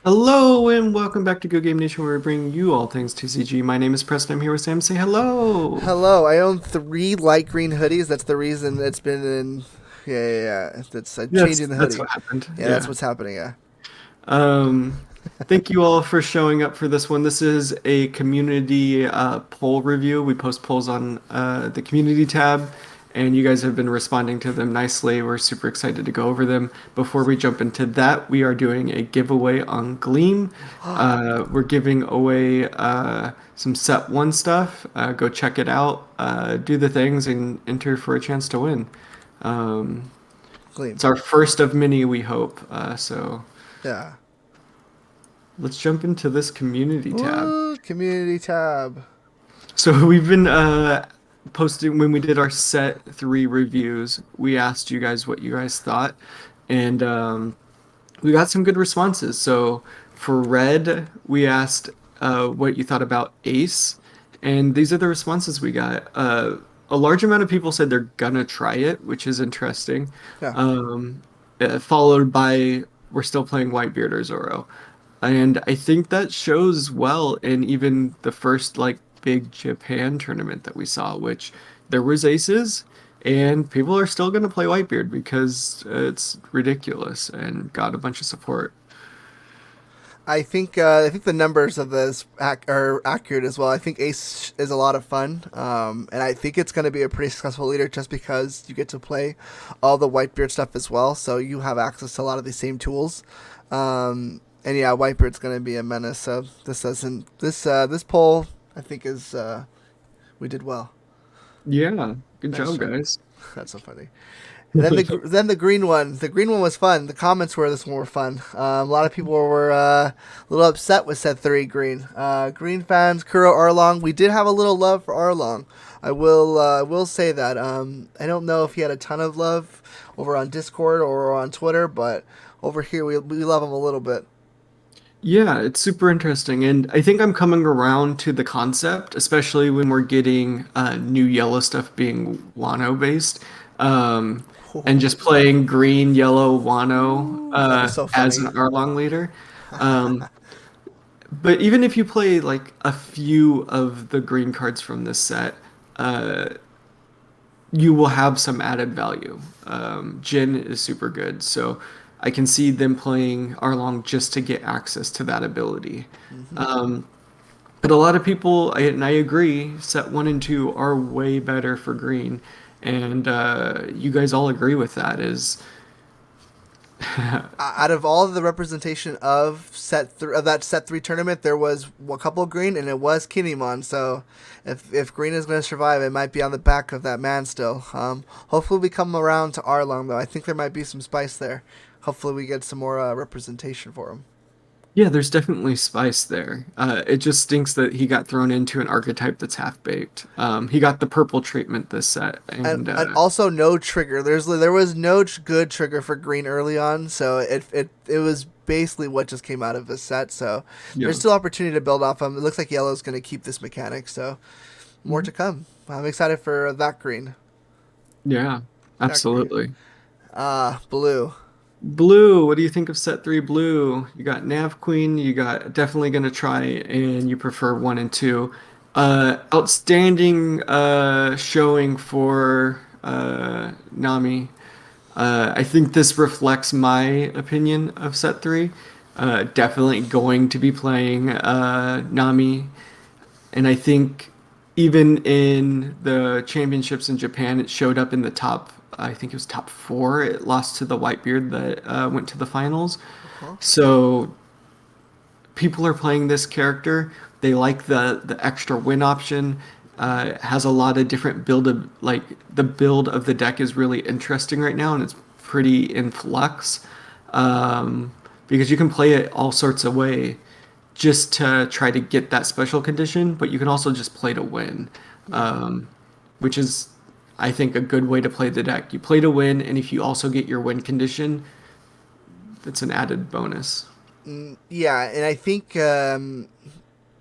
Hello and welcome back to Good Game Nation, where we bring you all things TCG. My name is Preston. I'm here with Sam. Say hello. Hello, I own three light green hoodies. That's the reason it's been in. Yeah. It's That's changing the that's hoodie. what happened. Yeah, that's Yeah. what's happening. Yeah. Um, Thank you all for showing up for this one. This is a community poll review. We post polls on the community tab, and you guys have been responding to them nicely. We're super excited to go over them. Before we jump into that, we are doing a giveaway on Gleam. We're giving away some set one stuff. Go check it out. Do the things and enter for a chance to win. Um, Gleam. it's our first of many, we hope. So. Yeah. Let's jump into this community tab. Ooh, community tab. So we've been posting when we did our set three reviews. We asked you guys what you guys thought, and we got some good responses. So for red, we asked what you thought about Ace, and these are the responses we got. A large amount of people said they're gonna try it, which is interesting. Yeah. Um, Followed by we're still playing Whitebeard or Zoro. And I think that shows well in even the first like big Japan tournament that we saw, which there was aces, and people are still going to play Whitebeard because it's ridiculous and got a bunch of support. I think the numbers of this are accurate as well. I think Ace is a lot of fun, and I think it's going to be a pretty successful leader just because you get to play all the Whitebeard stuff as well. So you have access to a lot of the same tools. And yeah, Whitebeard's going to be a menace. So this poll I think is we did well. Yeah, good Nice job, job. guys. That's so funny. And then the green one. The green one was fun. The comments were this one were fun. A lot of people were a little upset with set three green. Green fans, Kuro Arlong. We did have a little love for Arlong. I will say that. I don't know if he had a ton of love over on Discord or on Twitter, but over here we love him a little bit. Yeah, it's super interesting. And I think I'm coming around to the concept, especially when we're getting new yellow stuff being Wano based. Um, and just playing green, yellow, Wano Ooh, that'd be so as an funny. Arlong leader. Um, but even if you play like a few of the green cards from this set, uh, you will have some added value. Jin is super good, so I can see them playing Arlong just to get access to that ability. Hmm. Um, but a lot of people, and I agree, set one and two are way better for green, and you guys all agree with that. Is Out of all of the representation of of that set three tournament, there was a couple green, and it was Kinemon. So, if green is going to survive, it might be on the back of that man still. Hopefully, we come around to Arlong though. I think there might be some spice there. Hopefully, we get some more representation for him. yeah, there's definitely spice there. It just stinks that he got thrown into an archetype that's half baked. He got the purple treatment this set, and And also no trigger. There was no good trigger for green early on, so it was basically what just came out of this set. So yeah. there's still opportunity to build off him. It looks like yellow's going to keep this mechanic, so more Mhm. to come. I'm excited for that green. Yeah, That green. absolutely. Blue. Blue, what do you think of set three blue? You got Nav Queen, you got definitely gonna try, and you prefer one and two. Outstanding showing for Nami. I think this reflects my opinion of set three. Definitely going to be playing Nami, and I think even in the championships in Japan, it showed up in the top. I think it was top four. It lost to the Whitebeard that went to the finals. Uh-huh. So people are playing this character. They like the extra win option. It has a lot of different build of like the build of the deck is really interesting right now, and it's pretty in flux because you can play it all sorts of way just to try to get that special condition, but you can also just play to win, Yeah. um, which is, I think, a good way to play the deck. You play to win, and if you also get your win condition, that's an added bonus. Yeah, and I think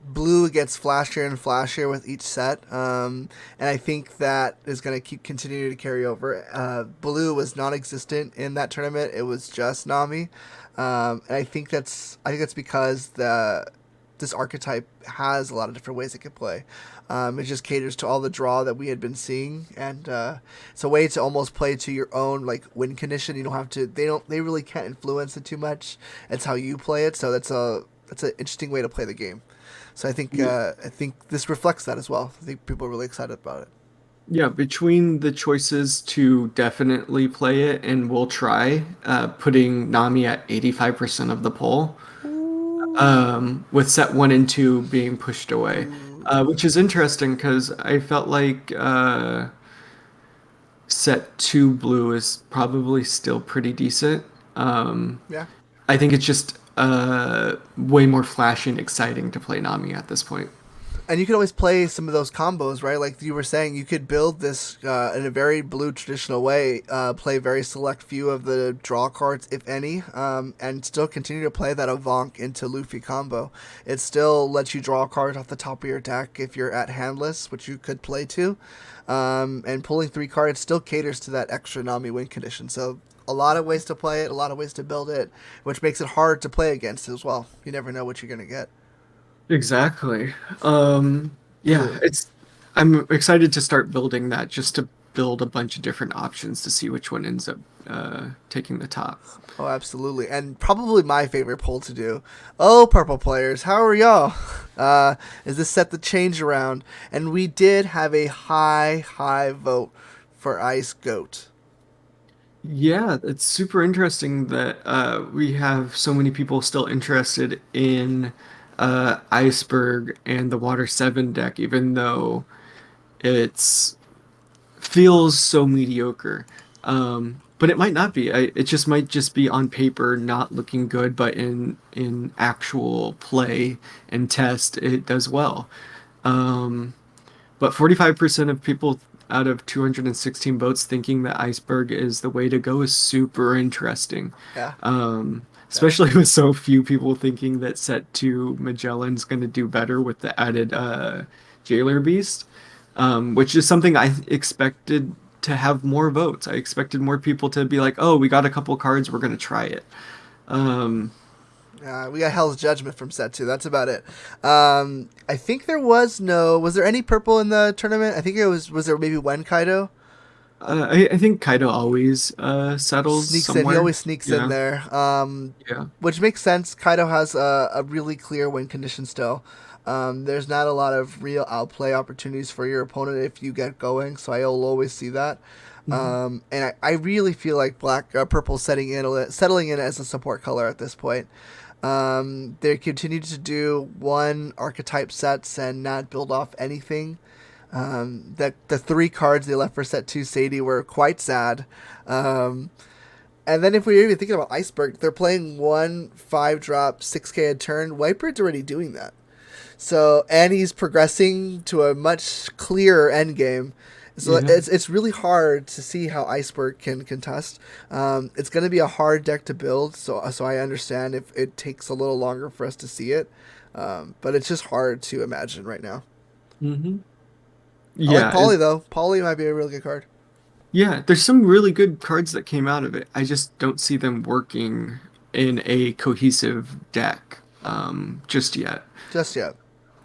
blue gets flashier and flashier with each set, and I think that is going to keep continuing to carry over. Blue was non-existent in that tournament; it was just Nami, and I think that's because the this archetype has a lot of different ways it can play. It just caters to all the draw that we had been seeing, and it's a way to almost play to your own like win condition. You don't have to. They really can't influence it too much. It's how you play it. So that's an interesting way to play the game. So I think this reflects that as well. I think people are really excited about it. Yeah, between the choices to definitely play it and we'll try putting Nami at 85% of the poll, with set one and two being pushed away, which is interesting because I felt like set two blue is probably still pretty decent. Yeah. I think it's just way more flashy and exciting to play Nami at this point. And you could always play some of those combos, right? Like you were saying, you could build this in a very blue traditional way, play very select few of the draw cards, if any, and still continue to play that Avank into Luffy combo. It still lets you draw a card off the top of your deck if you're at handless, which you could play to. And pulling three cards still caters to that extra Nami win condition. So a lot of ways to play it, a lot of ways to build it, which makes it hard to play against as well. You never know what you're going to get. Exactly. Yeah, Cool. I'm excited to start building that just to build a bunch of different options to see which one ends up taking the top. Oh, absolutely. And probably my favorite poll to do. Oh, purple players, how are y'all? Is this set the change around? And we did have a high vote for Ice Goat. Yeah, it's super interesting that we have so many people still interested in Iceberg and the Water 7 deck, even though it's feels so mediocre. But it might not be. It just might just be on paper not looking good, but in actual play and test, it does well. Um, but 45% of people out of 216 votes thinking that Iceberg is the way to go is super interesting. Yeah, yeah. Especially with so few people thinking that set 2 Magellan's going to do better with the added Jailer Beast, which is something I expected to have more votes. I expected more people to be like, oh, we got a couple cards, we're going to try it. Um, We got Hell's Judgment from set two. That's about it. I think there was no. Was there any purple in the tournament? I think it was. Was there maybe one Kaido? I think Kaido always settles Sneaks in. He somewhere. always sneaks in Yeah, there, yeah. which makes sense. Kaido has a really clear win condition still. There's not a lot of real outplay opportunities for your opponent if you get going, so I'll always see that. Mhm. And I really feel like purple settling in as a support color at this point. They continue to do one archetype sets and not build off anything. That the three cards they left for set two Sadie were quite sad. Um, and then if we're even thinking about Iceberg, they're playing one 5-drop 6K a turn. Whitebird's already doing that. So and he's progressing to a much clearer end game. So Yeah. it's really hard to see how Iceberg can contest. It's going to be a hard deck to build, so I understand if it takes a little longer for us to see it. But it's just hard to imagine right now. Hmm. I like Yeah, Polly though. Polly might be a really good card. yeah. There's some really good cards that came out of it. I just don't see them working in a cohesive deck just yet. Just yet.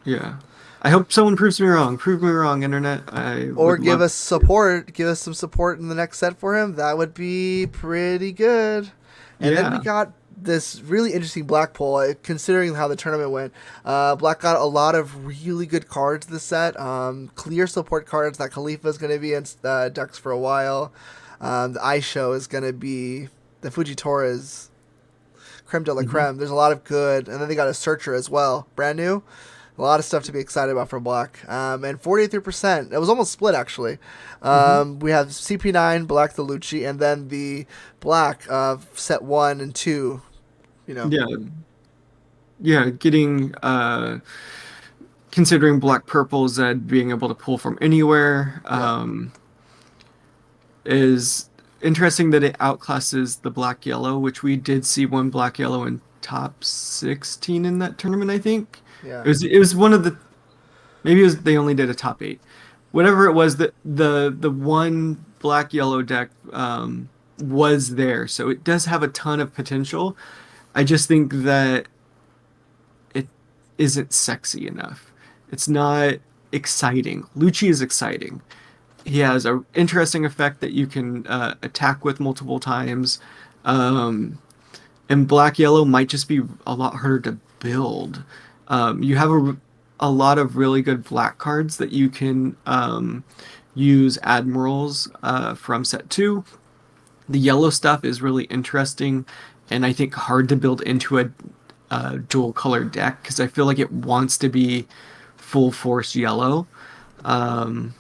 Yeah. I hope someone proves me wrong. Prove me wrong, internet. I Or would give love us to. support. Give us some support in the next set for him. That would be pretty good. And then we Yeah. got this really interesting black poll, considering how the tournament went. Black got a lot of really good cards this set. Clear support cards that Khalifa is going to be in decks for a while. The Ice Show is going to be the Fujitora is creme de la Hmm. creme. There's a lot of good. And then they got a Searcher as well. Brand new. A lot of stuff to be excited about for Black. And 43%. It was almost split, actually. Hmm. We have CP9, Black the Lucci, and then the Black of set 1 and 2. You know. Yeah. Yeah. Getting considering black purple Zed being able to pull from anywhere Yep. is interesting that it outclasses the black yellow, which we did see one black yellow in top 16 in that tournament, I think. Yeah. It was one of the, maybe it was they only did a top 8. Whatever it was, the one black yellow deck was there. So it does have a ton of potential. I just think that it isn't sexy enough. It's not exciting. Lucci is exciting. He has a interesting effect that you can attack with multiple times. Um, and black yellow might just be a lot harder to build. You have a lot of really good black cards that you can use admirals from set 2. The yellow stuff is really interesting and I think hard to build into a dual color deck because I feel like it wants to be full force yellow. Um,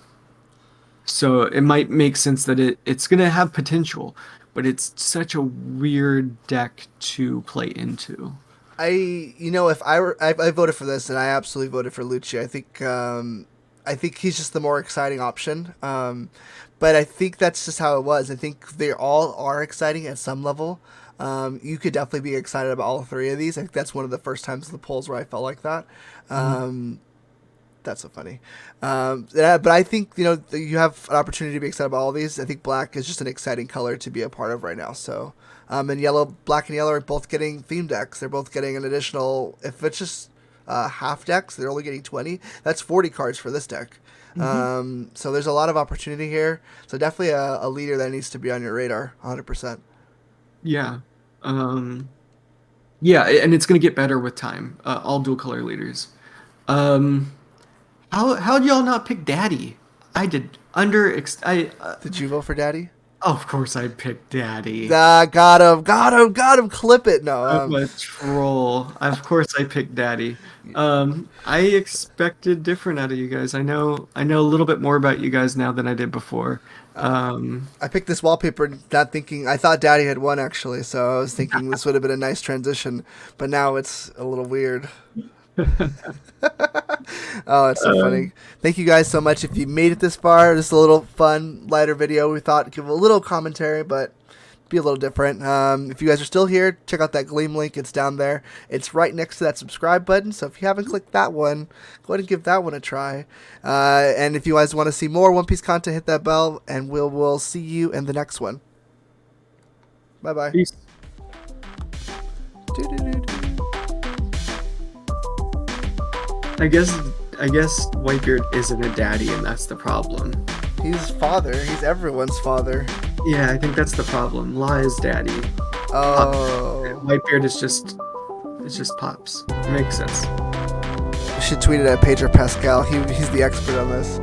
so it might make sense that it's going to have potential, but it's such a weird deck to play into. If I voted for this, and I absolutely voted for Lucci. I think he's just the more exciting option. But I think that's just how it was. I think they all are exciting at some level. You could definitely be excited about all three of these. I think that's one of the first times in the polls where I felt like that. That's so funny. Yeah, but I think, you have an opportunity to be excited about all these. I think black is just an exciting color to be a part of right now. So, and black and yellow are both getting theme decks. They're both getting an additional, if it's just half decks, they're only getting 20. That's 40 cards for this deck. So there's a lot of opportunity here. So definitely a leader that needs to be on your radar, 100%. Yeah. Yeah, and it's going to get better with time. All dual color leaders. Um, how'd y'all not pick Daddy? I did Did you vote for Daddy? of course I picked Daddy. Got him. Clip it. No, I'm a troll. Of course I picked Daddy. I expected different out of you guys. I know a little bit more about you guys now than I did before. I picked this wallpaper not thinking. I thought Daddy had won actually, so I was thinking this would have been a nice transition. But now it's a little weird. Oh, it's so funny. Thank you guys so much. If you made it this far, just a little fun, lighter video. We thought give a little commentary, but be a little different. If you guys are still here, check out that Gleam link. It's down there. It's right next to that subscribe button. So if you haven't clicked that one, go ahead and give that one a try. And if you guys want to see more One Piece content, hit that bell, and we'll see you in the next one. Bye bye. Peace. I guess Whitebeard isn't a daddy, and that's the problem. He's father. He's everyone's father. Yeah, I think that's the problem. La is daddy. Oh. Whitebeard is just Pops. It makes sense. You should tweet it at Pedro Pascal. He's the expert on this.